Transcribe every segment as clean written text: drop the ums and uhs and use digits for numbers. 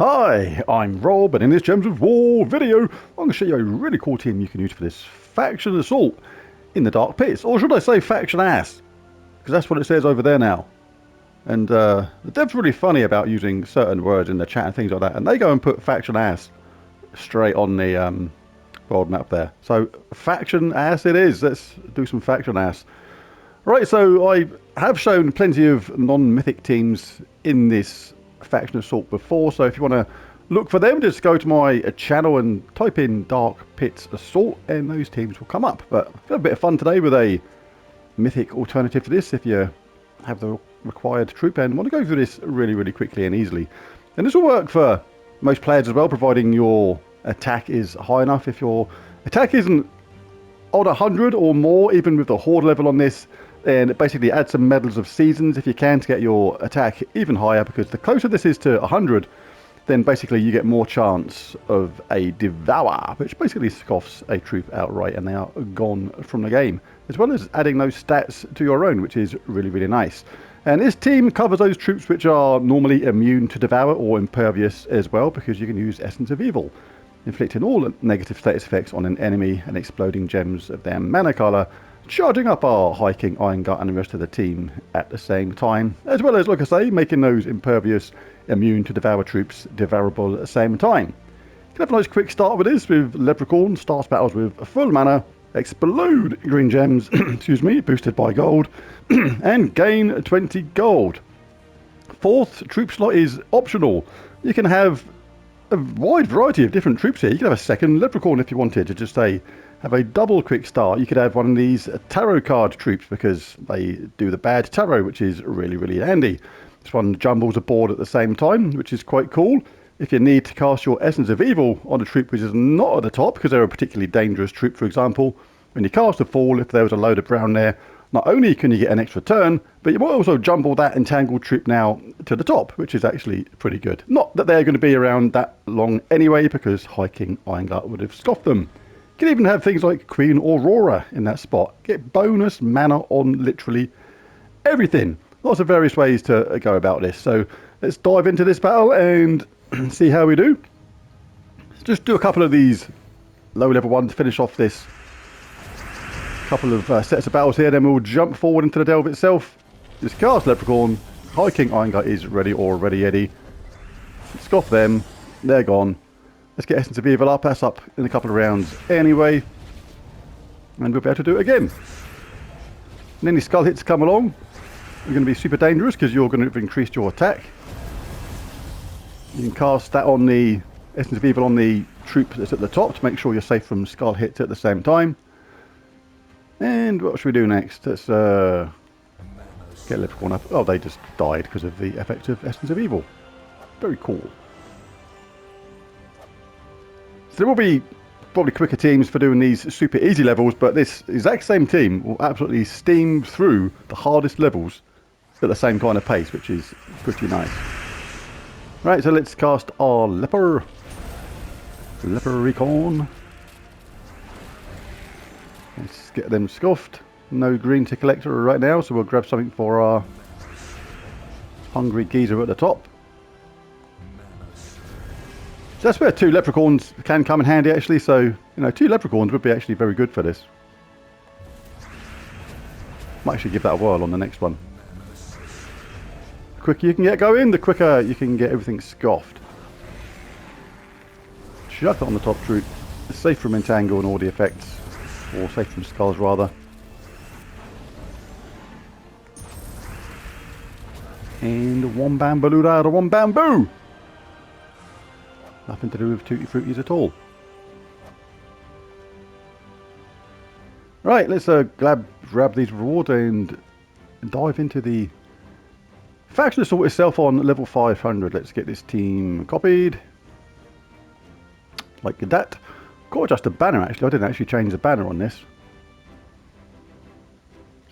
Hi, I'm Rob, and in this Gems of War video, I'm going to show you a really cool team you can use for this faction assault in the Dark Pits. Or should I say faction ass? Because that's what it says over there now. And the dev's really funny about using certain words in the chat and things like that, and they go and put faction ass straight on the world map there. So faction ass it is. Let's do some faction ass. Right, so I have shown plenty of non-mythic teams in this faction assault before, so if you want to look for them, just go to my channel and type in Dark Pits Assault and those teams will come up. But I've got a bit of fun today with a mythic alternative to this if you have the required troop and want to go through this really quickly and easily. And this will work for most players as well, providing your attack is high enough. If your attack isn't on 100 or more, even with the horde level on this, then basically add some medals of seasons if you can to get your attack even higher, because the closer this is to 100, then basically you get more chance of a devour, which basically scoffs a troop outright and they are gone from the game, as well as adding those stats to your own, which is really nice. And this team covers those troops which are normally immune to devour or impervious as well, because you can use Essence of Evil, inflicting all negative status effects on an enemy and exploding gems of their mana colour, charging up our High King Irongut and the rest of the team at the same time, as well as, like I say, making those impervious, immune to devour troops devourable at the same time. You can have a nice quick start with this, with Leprechaun, starts battles with full mana, explode green gems, excuse me, boosted by gold, and gain 20 gold. Fourth troop slot is optional. You can have a wide variety of different troops here. You could have a second Leprechaun if you wanted to just say have a double quick start. You could have one of these tarot card troops because they do the bad tarot, which is really handy. This one jumbles a board at the same time, which is quite cool. If you need to cast your Essence of Evil on a troop which is not at the top because they're a particularly dangerous troop, for example, when you cast a fall, if there was a load of brown there, not only can you get an extra turn, but you might also jumble that entangled troop now to the top, which is actually pretty good. Not that they're going to be around that long anyway, because High King Irongut would have scoffed them. You can even have things like Queen Aurora in that spot. Get bonus mana on literally everything. Lots of various ways to go about this. So let's dive into this battle and see how we do. Just do a couple of these low level ones to finish off this couple of sets of battles here, then we'll jump forward into the delve itself. Just cast Leprechaun. High King Irongut is ready already, Eddie. Scoff them. They're gone. Let's get Essence of Evil up. That's up in a couple of rounds anyway. And we'll be able to do it again. And any skull hits come along, you're going to be super dangerous because you're going to have increased your attack. You can cast that on the Essence of Evil on the troop that's at the top to make sure you're safe from skull hits at the same time. And what should we do next? Let's get Leprechaun up. Oh, they just died because of the effect of Essence of Evil. Very cool. So there will be probably quicker teams for doing these super easy levels, but this exact same team will absolutely steam through the hardest levels at the same kind of pace, which is pretty nice. Right, so let's cast our Leprechaun. Let's get them scoffed. No green to collect right now, so we'll grab something for our hungry geezer at the top. So that's where two Leprechauns can come in handy actually, so you know, two Leprechauns would be actually very good for this. Might actually give that a whirl on the next one. The quicker you can get going, the quicker you can get everything scoffed. Chuck it on the top troop. It's safe from entangle and all the effects. Or safe from skulls rather. And one bamboo out of one bamboo! Nothing to do with Tutti Fruities at all. Right, let's grab these rewards and dive into the faction assault itself on level 500. Let's get this team copied. Like that. Got just a banner actually. I didn't actually change the banner on this.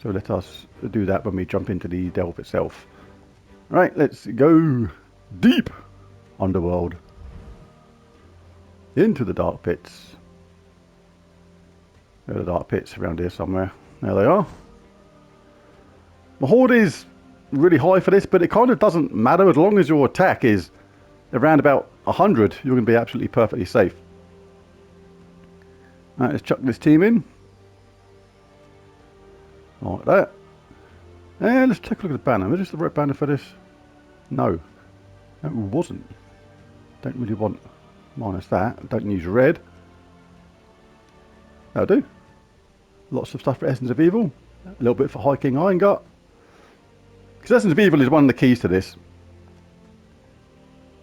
So let us do that when we jump into the delve itself. Right, let's go deep underworld. Into the dark pits. There are the dark pits around here somewhere. There they are. The horde is really high for this, but it kind of doesn't matter as long as your attack is around about 100, you're going to be absolutely perfectly safe. Alright, let's chuck this team in. Like that. And let's take a look at the banner. Was this the right banner for this? No. It wasn't. Don't really want minus that. Don't use red. That'll do. Lots of stuff for Essence of Evil. A little bit for High King Irongut. Because Essence of Evil is one of the keys to this.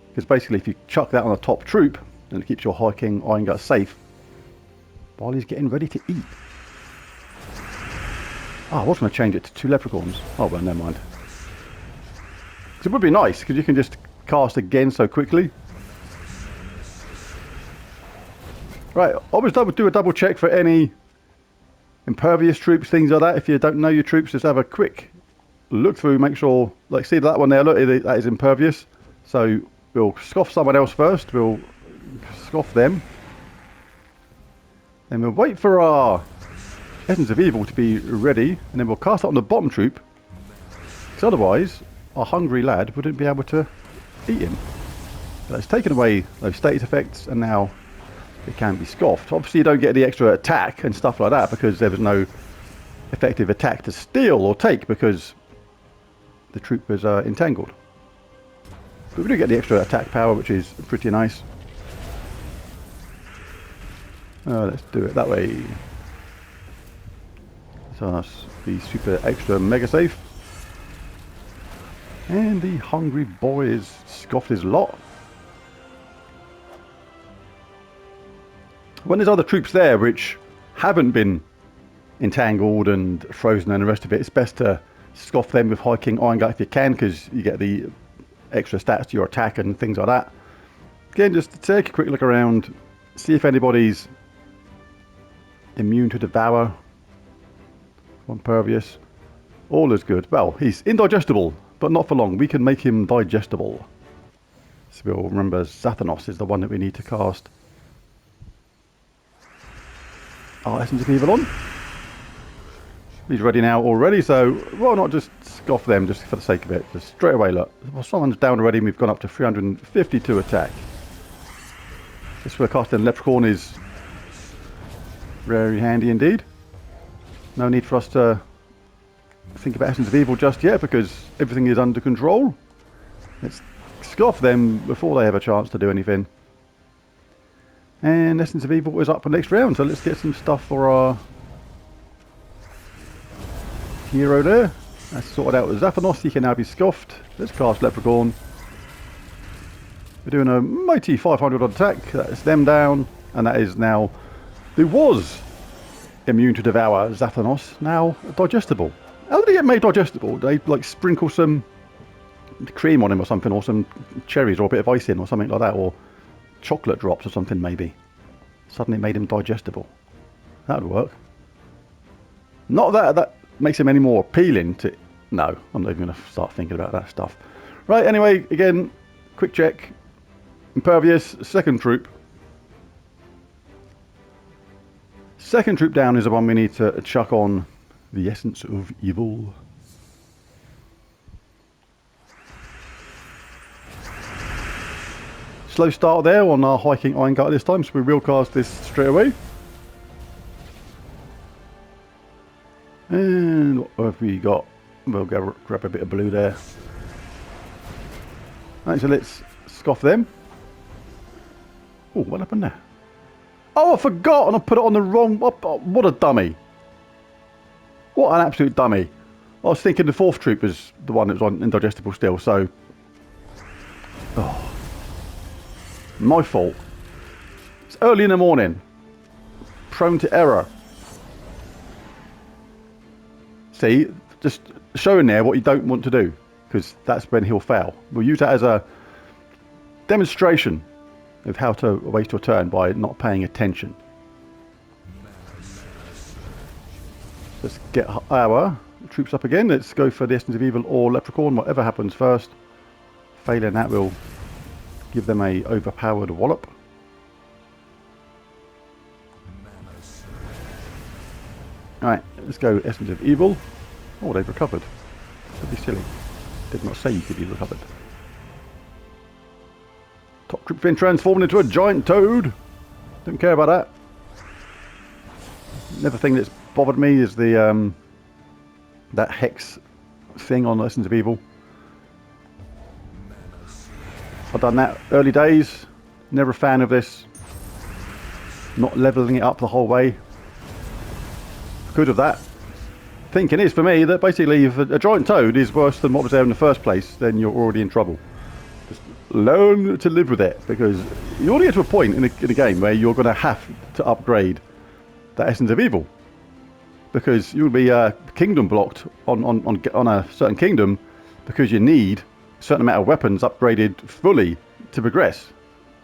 Because basically if you chuck that on a top troop, then it keeps your High King Irongut safe while he's getting ready to eat. Oh, I was going to change it to 2 leprechauns. Oh well, never mind. Because it would be nice, because you can just cast again so quickly. Right, always do a double check for any impervious troops, things like that. If you don't know your troops, just have a quick look through, make sure, like see that one there, look, that is impervious. So we'll scoff someone else first, we'll scoff them. Then we'll wait for our Essence of Evil to be ready, and then we'll cast it on the bottom troop. Because otherwise, our hungry lad wouldn't be able to eat him. But it's taken away those status effects, and now it can be scoffed. Obviously you don't get the extra attack and stuff like that because there was no effective attack to steal or take because the troop was entangled. But we do get the extra attack power, which is pretty nice. Let's do it that way. So that's the super extra mega safe. And the hungry boy is scoffed his lot. When there's other troops there which haven't been entangled and frozen and the rest of it, it's best to scoff them with High King Irongut if you can, because you get the extra stats to your attack and things like that. Again, just take a quick look around, see if anybody's immune to devour. Impervious. All is good. Well, he's indigestible, but not for long. We can make him digestible. So we'll remember Zathanos is the one that we need to cast our Essence of Evil on. He's ready now already, so why not just scoff them just for the sake of it. Just straight away, look. Well, someone's down already and we've gone up to 352 attack. This where casting Leprechaun is very handy indeed. No need for us to think about Essence of Evil just yet because everything is under control. Let's scoff them before they have a chance to do anything. And Essence of Evil is up for next round, so let's get some stuff for our hero there. That's sorted out with Zathanos, he can now be scoffed. Let's cast Leprechaun. We're doing a mighty 500 odd attack, that's them down, and that is now, there was immune to devour Zathanos, now digestible. How did he get made digestible? They like sprinkle some cream on him or something, or some cherries or a bit of icing or something like that, or chocolate drops or something maybe. Suddenly made him digestible. That would work. Not that that makes him any more appealing to... No, I'm not even going to start thinking about that stuff. Right, anyway, again, quick check. Impervious, second troop. Second troop down is the one we need to chuck on the Essence of Evil. Slow start there on our High King Irongut this time, so we will cast this straight away. And what have we got? We'll go grab a bit of blue there. Right, so let's scoff them. Oh, what happened there? Oh, I forgot and I put it on the wrong... What a dummy. What an absolute dummy. I was thinking the fourth troop was the one that was on indigestible still, so... Oh. My fault. It's early in the morning. Prone to error. See, just showing there what you don't want to do, because that's when he'll fail. We'll use that as a demonstration of how to waste your turn by not paying attention. Let's get our troops up again. Let's go for the Essence of Evil or Leprechaun, whatever happens first. Failing that, we'll give them a overpowered wallop. Alright, let's go Essence of Evil. Oh, they've recovered. Don't be silly. Did not say you could be recovered. Top troop fin transformed into a giant toad. Don't care about that. Another thing that's bothered me is the that hex thing on Lessons of Evil. I've done that early days. Never a fan of this. Not leveling it up the whole way. Because of that. Thinking is for me that basically if a giant toad is worse than what was there in the first place, then you're already in trouble. Just learn to live with it, because you already get to a point in a game where you're going to have to upgrade the Essence of Evil, because you'll be kingdom blocked on a certain kingdom because you need a certain amount of weapons upgraded fully to progress.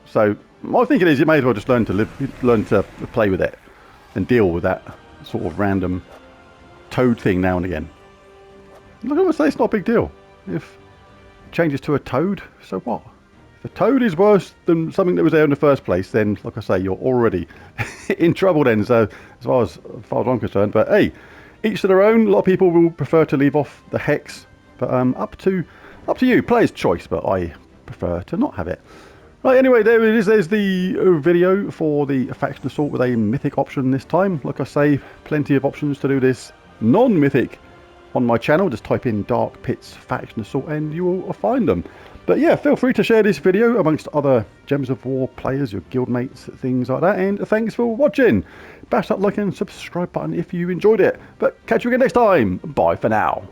So my thinking is you may as well just learn to play with it and deal with that sort of random toad thing now and again. Look, I'm gonna say it's not a big deal if it changes to a toad. So what? If a toad is worse than something that was there in the first place, then like I say, you're already in trouble then. So as far as I'm concerned, but hey, each to their own. A lot of people will prefer to leave off the hex, but up to you, player's choice. But I prefer to not have it. Right, anyway, there it is. There's the video for the faction assault with a mythic option this time. Like I say, plenty of options to do this non-mythic on my channel. Just type in Dark Pits Faction Assault and you will find them. But yeah, feel free to share this video amongst other Gems of War players, your guildmates, things like that. And thanks for watching. Bash that like and subscribe button if you enjoyed it. But catch you again next time. Bye for now.